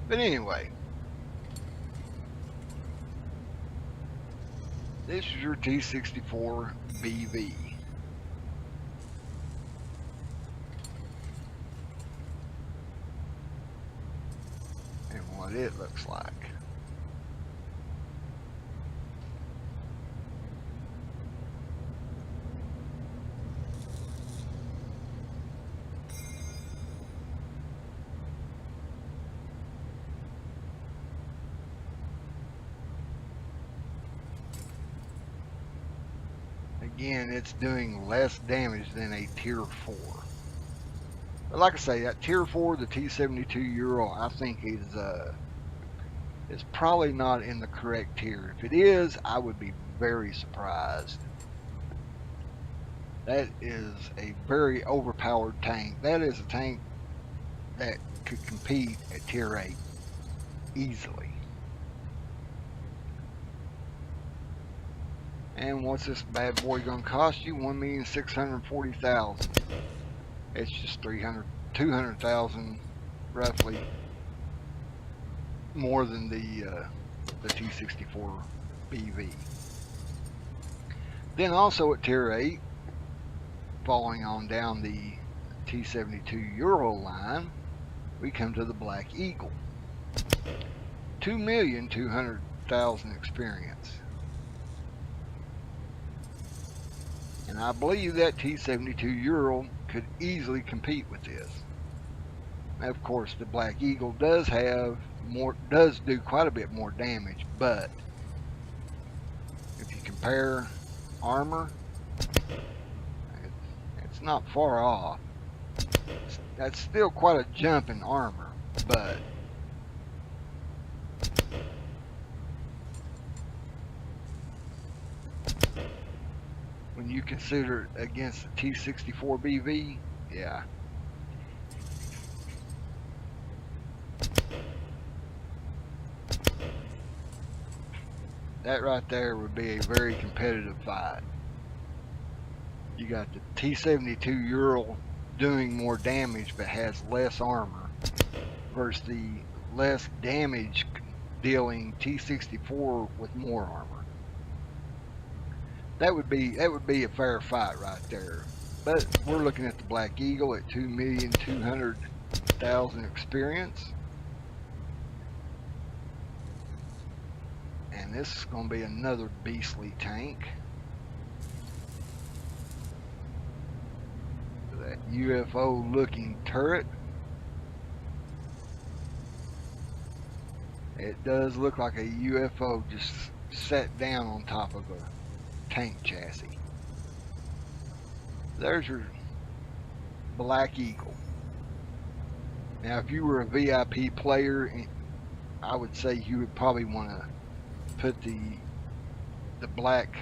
But anyway, this is your T-64 BV. And what it looks like. Again, it's doing less damage than a Tier 4. But like I say, that Tier 4, the T-72 Ural, I think is probably not in the correct tier. If it is, I would be very surprised. That is a very overpowered tank. That is a tank that could compete at Tier 8 easily. And what's this bad boy going to cost you? $1,640,000. It's just 200,000 roughly more than the T-64 BV. Then also at Tier 8, following on down the T-72 Euro line, we come to the Black Eagle. 2,200,000 experience. And I believe that T-72 Ural could easily compete with this. Now, of course, the Black Eagle does do quite a bit more damage, but if you compare armor, it's not far off. That's still quite a jump in armor, but when you consider it against the T-64 BV, yeah. That right there would be a very competitive fight. You got the T-72 Ural doing more damage but has less armor versus the less damage dealing T-64 with more armor. That would be a fair fight right there. But we're looking at the Black Eagle at 2,200,000 experience. And this is going to be another beastly tank. That UFO looking turret. It does look like a UFO just sat down on top of a tank chassis. There's your Black Eagle. Now, if you were a VIP player, I would say you would probably want to put the black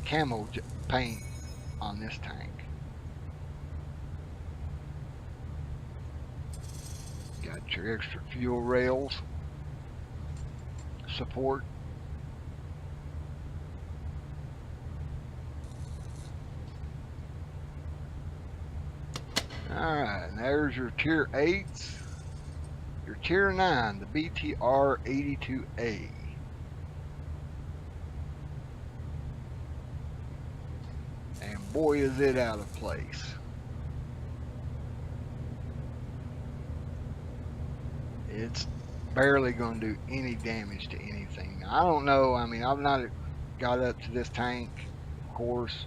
camo paint on this tank. Got your extra fuel rails support. Alright, and there's your Tier 8s. Your Tier 9, the BTR-82A. And boy is it out of place. It's barely going to do any damage to anything. I don't know, I mean, I've not got up to this tank, of course.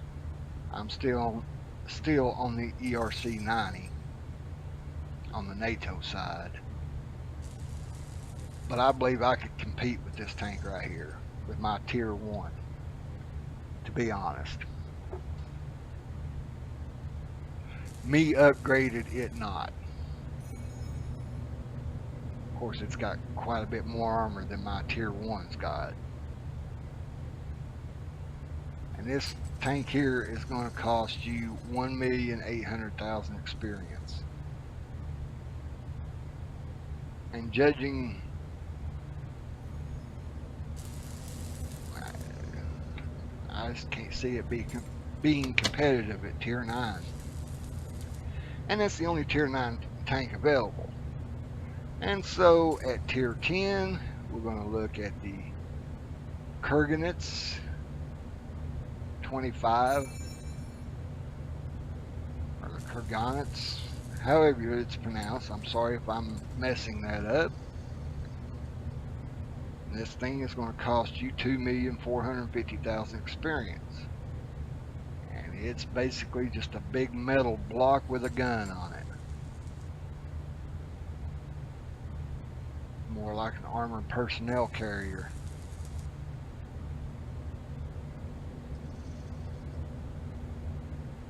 I'm still on the ERC 90 on the NATO side. But I believe I could compete with this tank right here with my Tier 1, to be honest. Me upgraded it not. Of course, it's got quite a bit more armor than my Tier 1's got. And this tank here is going to cost you 1,800,000 experience. And judging, I just can't see it being competitive at Tier 9. And that's the only Tier 9 tank available. And so at tier 10, we're going to look at the Kurganets 25, or the Kurganets, however it's pronounced. I'm sorry if I'm messing that up. This thing is going to cost you 2,450,000 experience. And it's basically just a big metal block with a gun on it. More like an armored personnel carrier.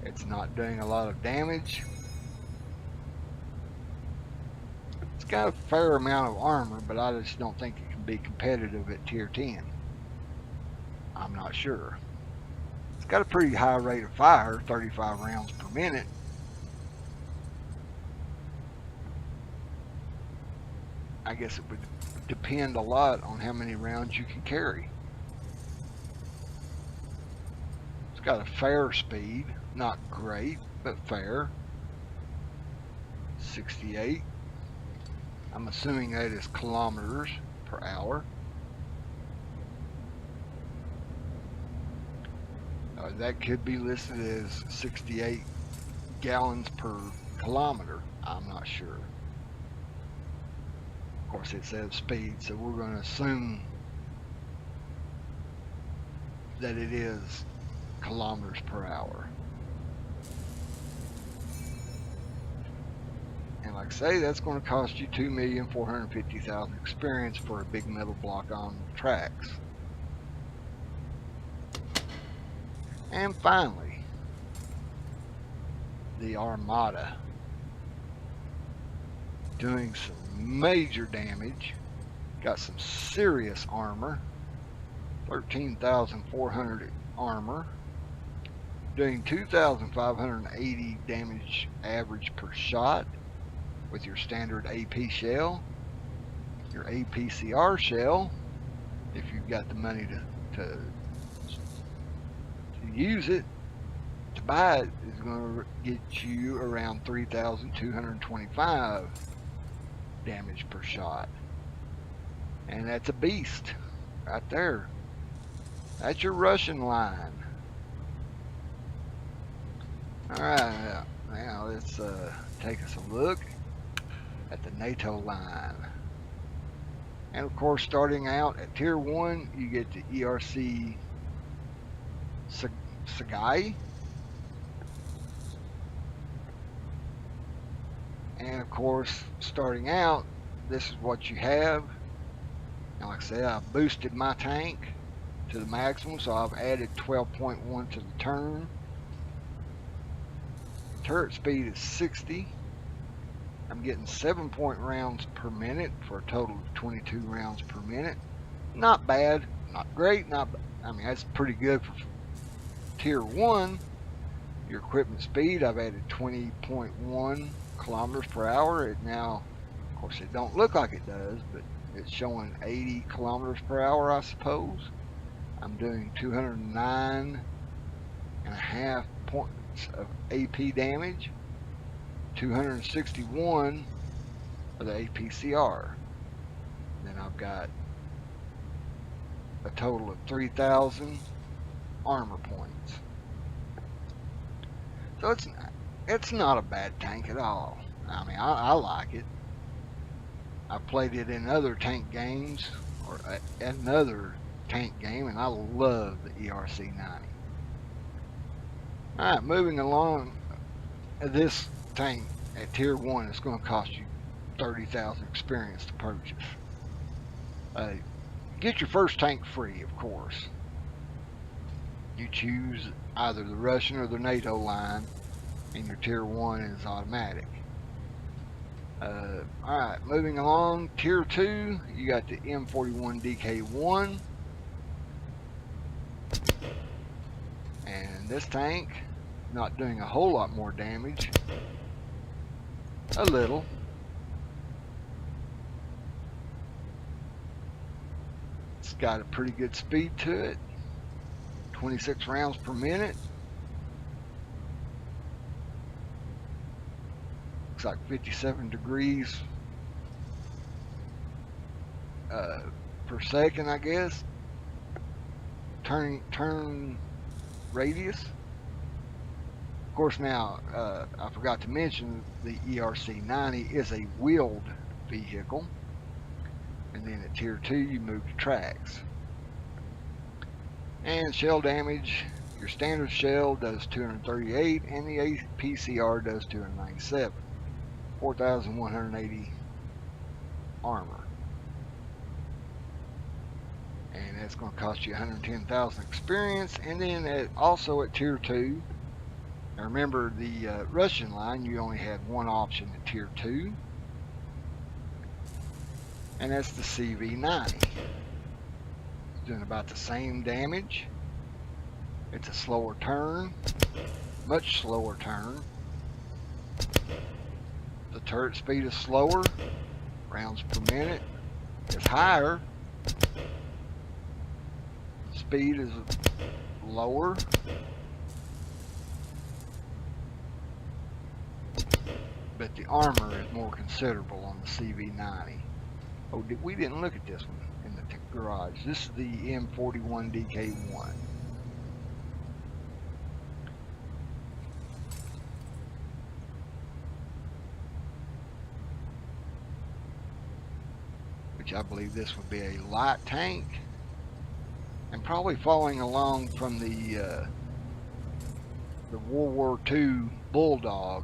It's not doing a lot of damage. It's got a fair amount of armor, but I just don't think it can be competitive at tier 10. I'm not sure. It's got a pretty high rate of fire, 35 rounds per minute. I guess it would depend a lot on how many rounds you can carry. It's got a fair speed, not great, but fair. 68. I'm assuming that is kilometers per hour. That could be listed as 68 gallons per kilometer. I'm not sure. Of course, it says speed, so we're going to assume that it is kilometers per hour. And like I say, that's going to cost you 2,450,000 experience for a big metal block on tracks. And finally, the Armada, doing some major damage, got some serious armor, 13,400 armor, doing 2,580 damage average per shot with your standard AP shell, your APCR shell, if you've got the money to use it, to buy it, is going to get you around 3,225 damage per shot. And that's a beast right there. That's your Russian line. Alright, now let's take us a look at the NATO line. And of course, starting out at tier 1, you get the ERC Sagai. And of course, starting out, this is what you have. And like I said, I boosted my tank to the maximum, so I've added 12.1 to the turn. Turret speed is 60. I'm getting 7-point rounds per minute for a total of 22 rounds per minute. Not bad, not great, I mean, that's pretty good for tier 1. Your equipment speed, I've added 20.1 kilometers per hour. It now, of course, it don't look like it does, but it's showing 80 kilometers per hour, I suppose. I'm doing 209.5 points of AP damage, 261 of the APCR. Then I've got a total of 3,000 armor points. So it's not a bad tank at all. I mean, I like it. I've played it in other tank games, or another tank game, and I love the ERC-90. Alright, moving along, this tank at tier 1 is going to cost you 30,000 experience to purchase. Get your first tank free, of course. You choose either the Russian or the NATO line, and your tier 1 is automatic. Alright, moving along, tier 2, you got the M41 Dk1. And this tank, not doing a whole lot more damage. A little. It's got a pretty good speed to it. 26 rounds per minute. Looks like 57 degrees per second, I guess. Turn radius. Of course, now I forgot to mention the ERC-90 is a wheeled vehicle, and then at Tier 2 you move to tracks. And shell damage, your standard shell does 238, and the APCR does 297. 4,180 armor. And that's going to cost you 110,000 experience. And then also at Tier 2, now remember the Russian line, you only had one option at Tier 2. And that's the CV-90. It's doing about the same damage. It's a slower turn, much slower turn. The turret speed is slower, rounds per minute is higher. Speed is lower. But the armor is more considerable on the CV-90. Oh, we didn't look at this one in the garage. This is the M41 Dk1. Which I believe this would be a light tank. And probably following along from the World War II Bulldog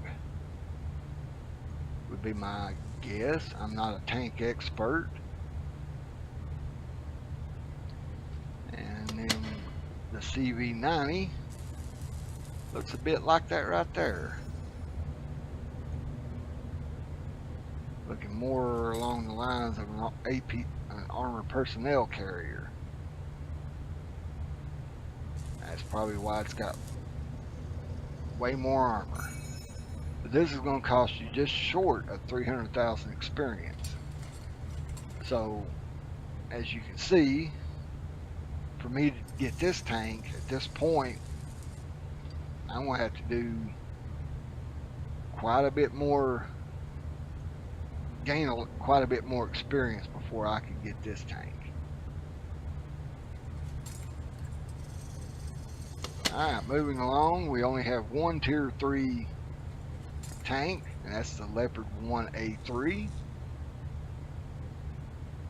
would be my guess. I'm not a tank expert. And then the CV-90 looks a bit like that right there. Looking more along the lines of an armored personnel carrier. That's probably why it's got way more armor. But this is going to cost you just short of 300,000 experience. So, as you can see, for me to get this tank at this point, I'm going to have to do quite a bit more, gain quite a bit more experience before I can get this tank. Alright, moving along, we only have one Tier 3 tank, and that's the Leopard 1A3.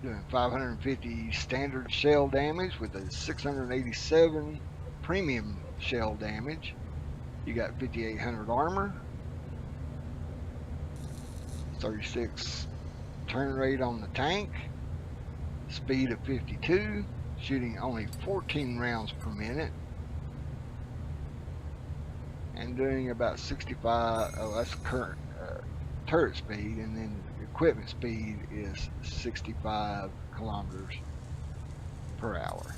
Doing 550 standard shell damage with a 687 premium shell damage. You got 5,800 armor, 36 turn rate on the tank, speed of 52, shooting only 14 rounds per minute, and doing about 65, that's current turret speed, and then the equipment speed is 65 kilometers per hour.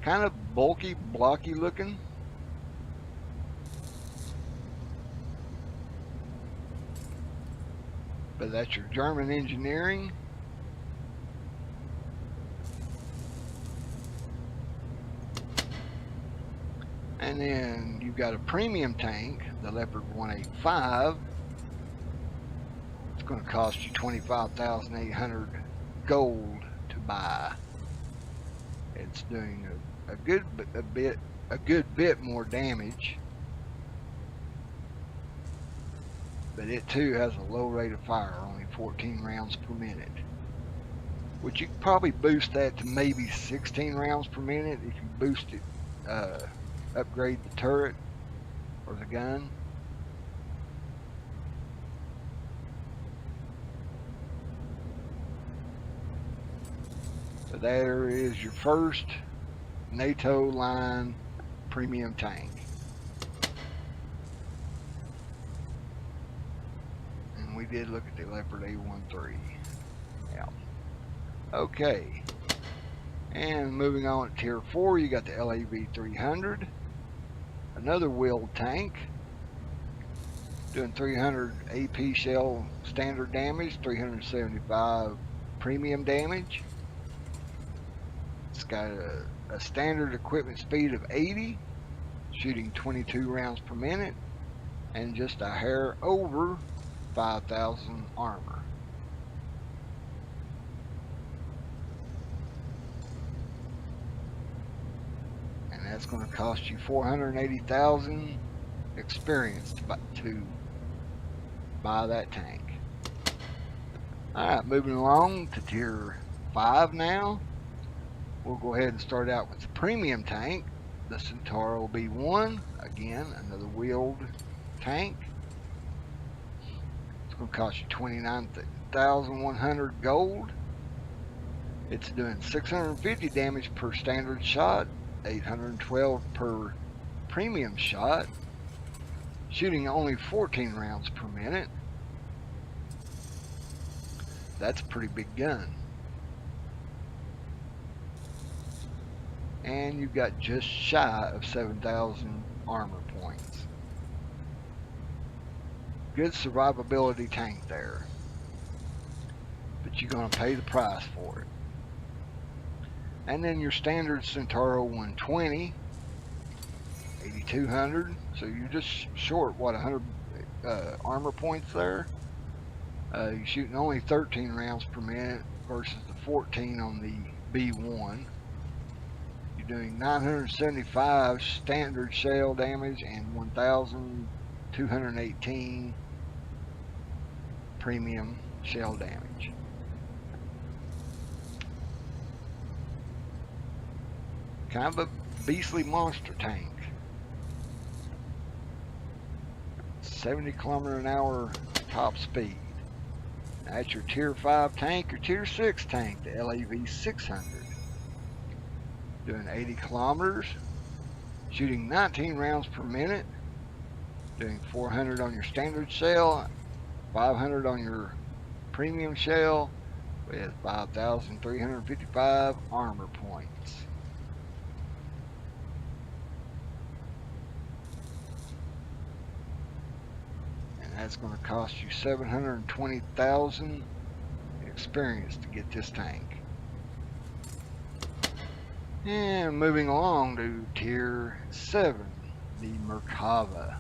Kind of bulky, blocky looking. But that's your German engineering. And then you've got a premium tank, the Leopard 185. It's going to cost you 25,800 gold to buy. It's doing a good bit more damage, but it too has a low rate of fire, only 14 rounds per minute. Which you could probably boost that to maybe 16 rounds per minute if you boost it. Upgrade the turret or the gun. So there is your first NATO line premium tank. And we did look at the Leopard A13. Yeah. Okay. And moving on to Tier 4, you got the LAV 300. Another wheeled tank, doing 300 AP shell standard damage, 375 premium damage. It's got a standard equipment speed of 80, shooting 22 rounds per minute, and just a hair over 5,000 armor. that's going to cost you 480,000 experience to buy that tank. Alright, moving along to tier 5 now. We'll go ahead and start out with the premium tank, the Centauro B1. Again, another wheeled tank. It's going to cost you 29,100 gold. It's doing 650 damage per standard shot, 812 per premium shot, shooting only 14 rounds per minute. That's a pretty big gun. And you've got just shy of 7,000 armor points. Good survivability tank there, but you're going to pay the price for it. And then your standard Centauro 120, 8,200. So you're just short, what, 100 armor points there. You're shooting only 13 rounds per minute versus the 14 on the B1. You're doing 975 standard shell damage and 1,218 premium shell damage. Kind of a beastly monster tank. 70 km/h top speed. That's your tier 5 tank or tier 6 tank, the LAV 600. Doing 80 kilometers, shooting 19 rounds per minute, doing 400 on your standard shell, 500 on your premium shell, with 5,355 armor points. That's going to cost you 720,000 experience to get this tank. And moving along to tier 7, the Merkava.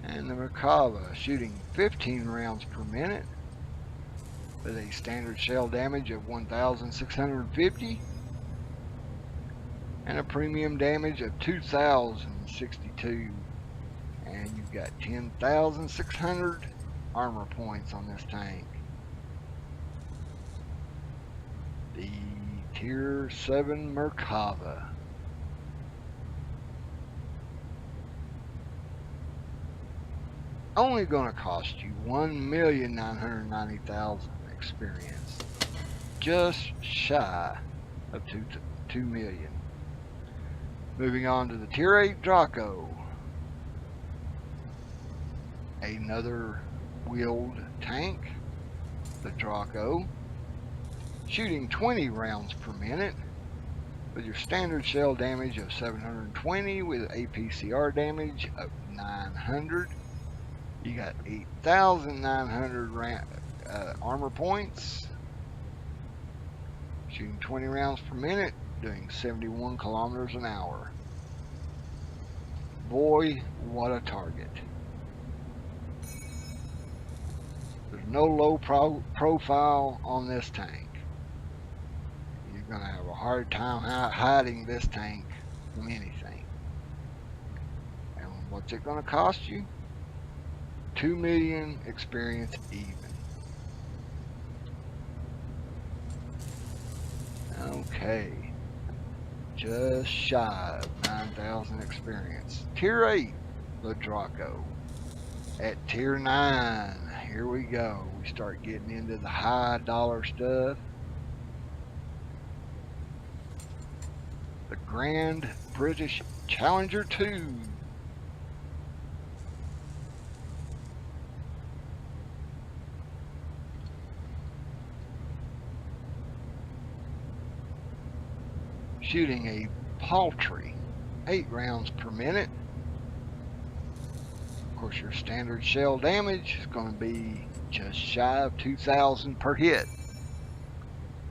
And the Merkava shooting 15 rounds per minute with a standard shell damage of 1,650. And a premium damage of 2,062, and you've got 10,600 armor points on this tank. The tier 7 Merkava. Only going to cost you 1,990,000 experience, just shy of 2 million. Moving on to the tier 8 Jocko. Another wheeled tank, the Jocko, shooting 20 rounds per minute with your standard shell damage of 720 with APCR damage of 900. You got 8,900 armor points, shooting 20 rounds per minute, doing 71 kilometers an hour. Boy, what a target. There's no low profile on this tank. You're going to have a hard time hiding this tank from anything. And what's it going to cost you? 2 million experience even. Okay. Just shy of 9,000 experience. Tier 8, the Jocko. At tier 9, here we go. We start getting into the high dollar stuff. The Grand British Challenger 2. Shooting a paltry 8 rounds per minute. Of course, your standard shell damage is going to be just shy of 2,000 per hit.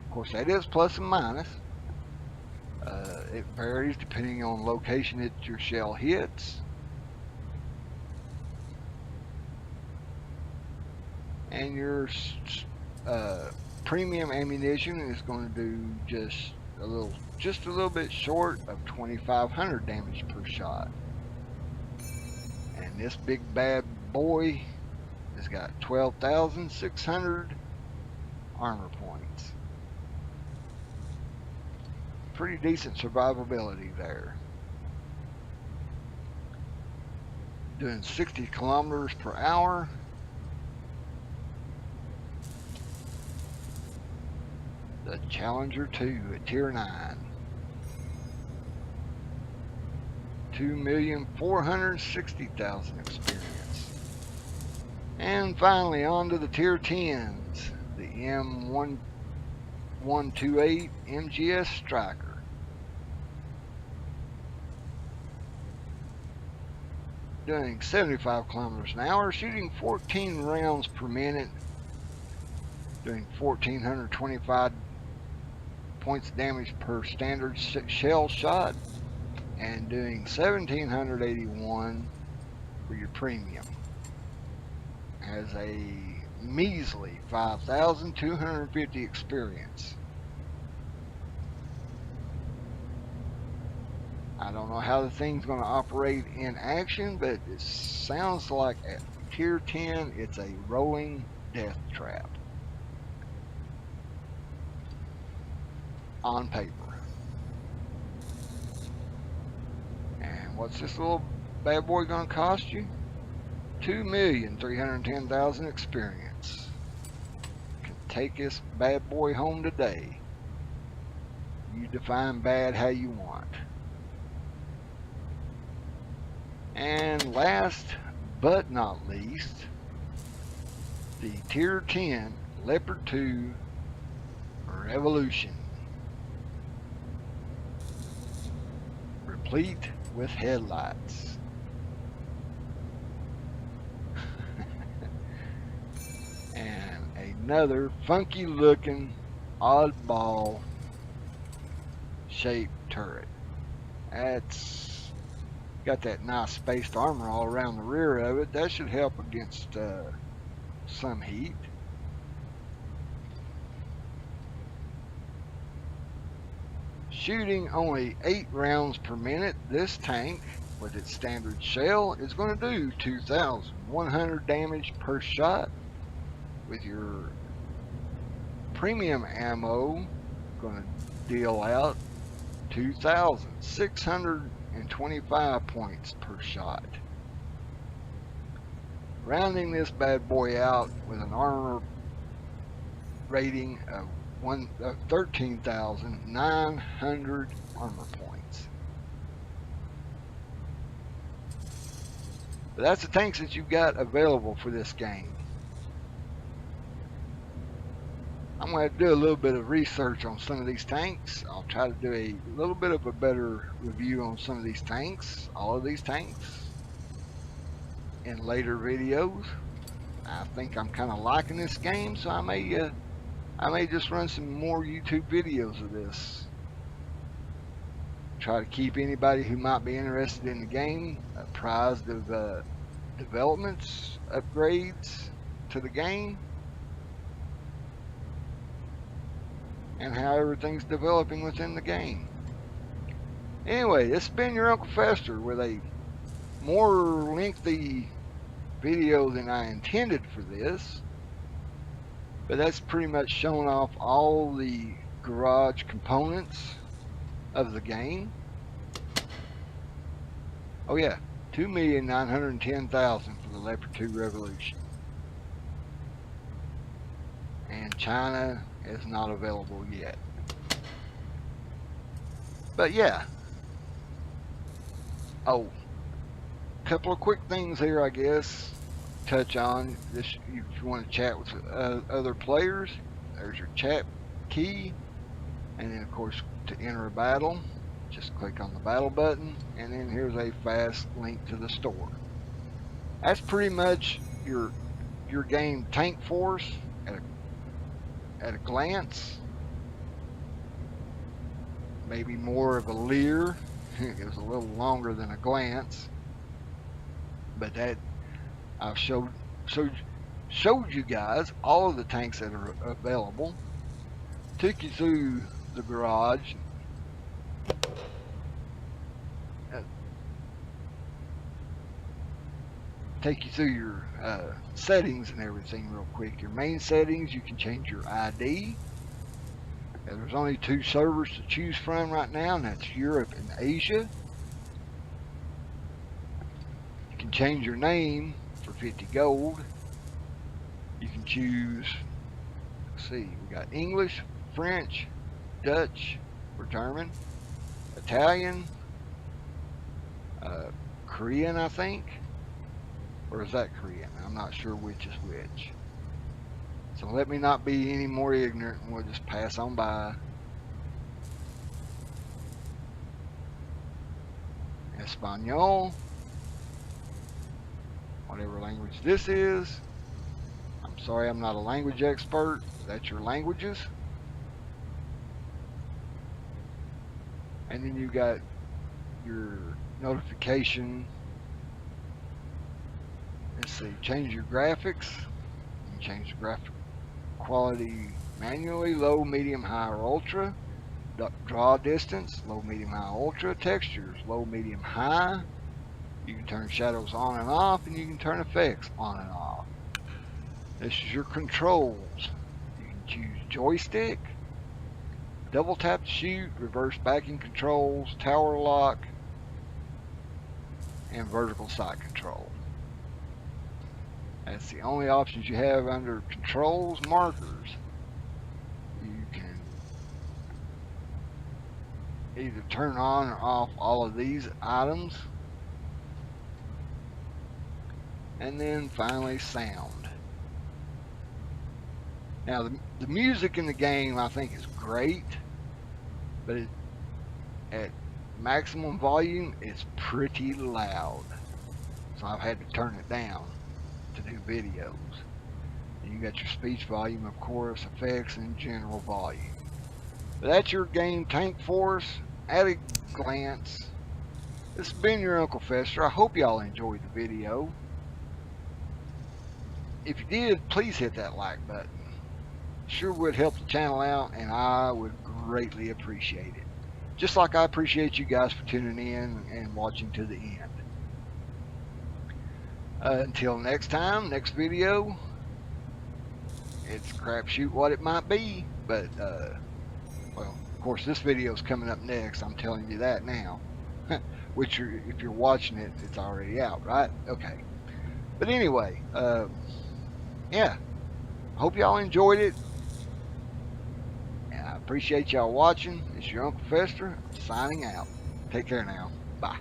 Of course, that is plus and minus. It varies depending on location that your shell hits. And your premium ammunition is going to do just a little bit short of 2,500 damage per shot. And this big bad boy has got 12,600 armor points. Pretty decent survivability there. Doing 60 kilometers per hour. The Challenger 2 at tier 9. 2,460,000 experience. And finally on to the tier 10s. The M41 MGS Striker. Doing 75 kilometers an hour, shooting 14 rounds per minute, doing 1,425 points of damage per standard shell shot, and doing 1,781 for your premium. Has a measly 5,250 experience. I don't know how the thing's going to operate in action, but it sounds like at tier 10 it's a rolling death trap. On paper. And what's this little bad boy going to cost you? 2,310,000 experience. Can take this bad boy home today. You define bad how you want. And last but not least, the tier 10 Leopard 2 Revolution. Replete with headlights. And another funky looking oddball shaped turret. That's got that nice spaced armor all around the rear of it. That should help against some heat. Shooting only 8 rounds per minute, this tank with its standard shell is going to do 2,100 damage per shot. With your premium ammo, going to deal out 2,625 points per shot. Rounding this bad boy out with an armor rating of 13,900 armor points. But that's the tanks that you've got available for this game. I'm going to do a little bit of research on some of these tanks. I'll try to do a little bit of a better review on some of these tanks, all of these tanks, in later videos. I think I'm kind of liking this game, so I may just run some more YouTube videos of this. Try to keep anybody who might be interested in the game apprised of developments, upgrades to the game, and how everything's developing within the game. Anyway, this has been your Uncle Fester with a more lengthy video than I intended for this, but that's pretty much showing off all the garage components of the game. Oh yeah, 2,910,000 for the Leopard 2 Revolution. And China is not available yet. But yeah. Oh, a couple of quick things here, I guess. Touch on this if you want to chat with other players. There's your chat key, and then of course to enter a battle, just click on the battle button, and then here's a fast link to the store. That's pretty much your game tank force at a glance. Maybe more of a leer. It was a little longer than a glance, but that I've showed showed you guys all of the tanks that are available, took you through the garage, take you through your settings and everything real quick. Your main settings, you can change your ID. There's only 2 servers to choose from right now, and that's Europe and Asia. You can change your name for 50 gold. You can choose, let's see, we got English, French, Dutch for German, Italian, Korean, I think. Or is that Korean? I'm not sure which is which. So let me not be any more ignorant, and we'll just pass on by. Espanol, whatever language this is. I'm sorry, I'm not a language expert. That's your languages. And then you got your notification. Let's see, change your graphics. You can change the graphic quality manually, low, medium, high, or ultra. Draw distance, low, medium, high, ultra. Textures, low, medium, high. You can turn shadows on and off, and you can turn effects on and off. This is your controls. You can choose joystick, double tap to shoot, reverse backing controls, tower lock, and vertical sight control. That's the only options you have under controls markers. You can either turn on or off all of these items. And then finally sound. Now the music in the game I think is great, but at maximum volume it's pretty loud. So I've had to turn it down to do videos. And you got your speech volume, of course, effects, and general volume. But that's your game Tank Force at a glance. This has been your Uncle Fester. I hope y'all enjoyed the video. If you did, please hit that like button. Sure would help the channel out, and I would greatly appreciate it. Just like I appreciate you guys for tuning in and watching to the end. Until next time, next video, it's crapshoot what it might be, but, well, of course, this video is coming up next. I'm telling you that now. Which, if you're watching it, it's already out, right? Okay. But anyway, yeah, hope y'all enjoyed it. And I appreciate y'all watching. It's your Uncle Fester signing out. Take care now. Bye.